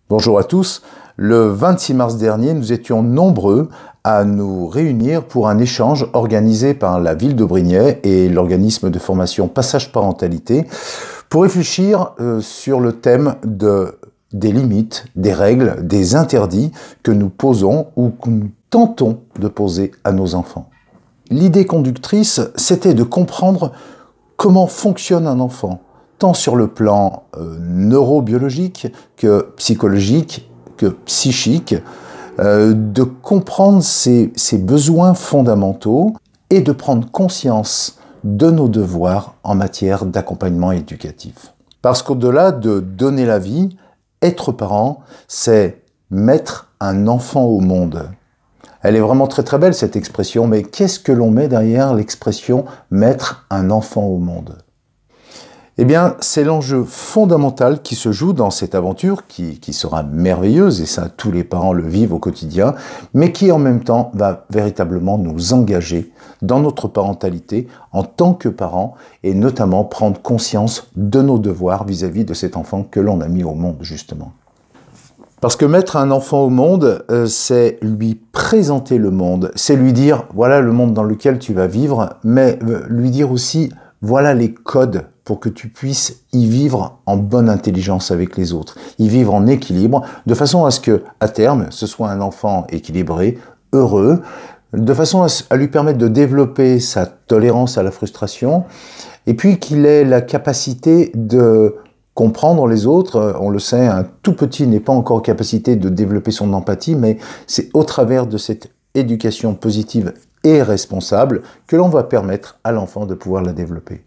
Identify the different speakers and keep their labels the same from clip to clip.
Speaker 1: Bonjour à tous. Le 26 mars dernier, nous étions nombreux à nous réunir pour un échange organisé par la ville de Brignais et l'organisme de formation Passage Parentalité pour réfléchir sur le thème des limites, des règles, des interdits que nous posons ou que nous tentons de poser à nos enfants. L'idée conductrice, c'était de comprendre comment fonctionne un enfant, tant sur le plan neurobiologique que psychologique, que psychique, de comprendre ses besoins fondamentaux et de prendre conscience de nos devoirs en matière d'accompagnement éducatif. Parce qu'au-delà de donner la vie, être parent, c'est mettre un enfant au monde. Elle est vraiment très très belle cette expression, mais qu'est-ce que l'on met derrière l'expression « mettre un enfant au monde » ? Eh bien, c'est l'enjeu fondamental qui se joue dans cette aventure, qui sera merveilleuse, et ça, tous les parents le vivent au quotidien, mais qui en même temps va véritablement nous engager dans notre parentalité en tant que parents, et notamment prendre conscience de nos devoirs vis-à-vis de cet enfant que l'on a mis au monde, justement. Parce que mettre un enfant au monde, c'est lui présenter le monde, c'est lui dire, voilà le monde dans lequel tu vas vivre, mais lui dire aussi, voilà les codes pour que tu puisses y vivre en bonne intelligence avec les autres, y vivre en équilibre, de façon à ce que, à terme, ce soit un enfant équilibré, heureux, de façon à lui permettre de développer sa tolérance à la frustration, et puis qu'il ait la capacité de comprendre les autres. On le sait, un tout petit n'est pas encore en capacité de développer son empathie, mais c'est au travers de cette éducation positive et responsable que l'on va permettre à l'enfant de pouvoir la développer.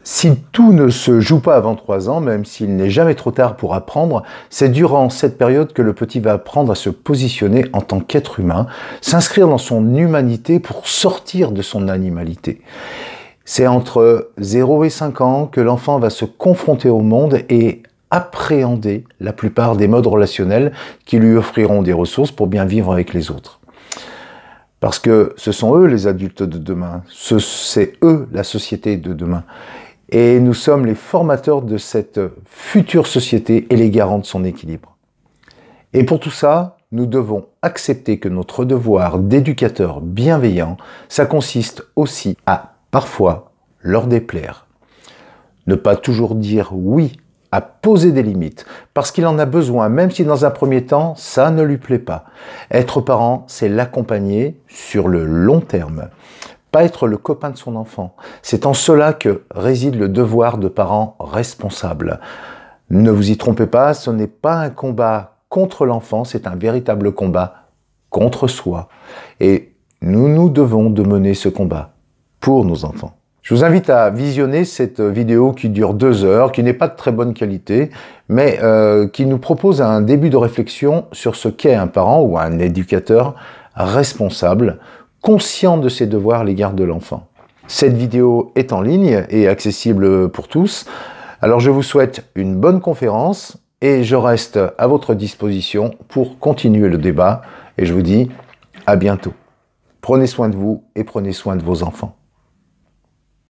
Speaker 1: Si tout ne se joue pas avant 3 ans, même s'il n'est jamais trop tard pour apprendre, c'est durant cette période que le petit va apprendre à se positionner en tant qu'être humain, s'inscrire dans son humanité pour sortir de son animalité. C'est entre 0 et 5 ans que l'enfant va se confronter au monde et appréhender la plupart des modes relationnels qui lui offriront des ressources pour bien vivre avec les autres. Parce que ce sont eux les adultes de demain, c'est eux la société de demain. Et nous sommes les formateurs de cette future société et les garants de son équilibre. Et pour tout ça, nous devons accepter que notre devoir d'éducateur bienveillant, ça consiste aussi à, parfois, leur déplaire. Ne pas toujours dire oui, à poser des limites, parce qu'il en a besoin, même si dans un premier temps, ça ne lui plaît pas. Être parent, c'est l'accompagner sur le long terme. Pas être le copain de son enfant. C'est en cela que réside le devoir de parent responsable. Ne vous y trompez pas, ce n'est pas un combat contre l'enfant, c'est un véritable combat contre soi. Et nous devons de mener ce combat pour nos enfants. Je vous invite à visionner cette vidéo qui dure 2 heures, qui n'est pas de très bonne qualité, mais qui nous propose un début de réflexion sur ce qu'est un parent ou un éducateur responsable, conscient de ses devoirs à l'égard de l'enfant. Cette vidéo est en ligne et accessible pour tous. Alors je vous souhaite une bonne conférence et je reste à votre disposition pour continuer le débat. Et je vous dis à bientôt. Prenez soin de vous et prenez soin de vos enfants.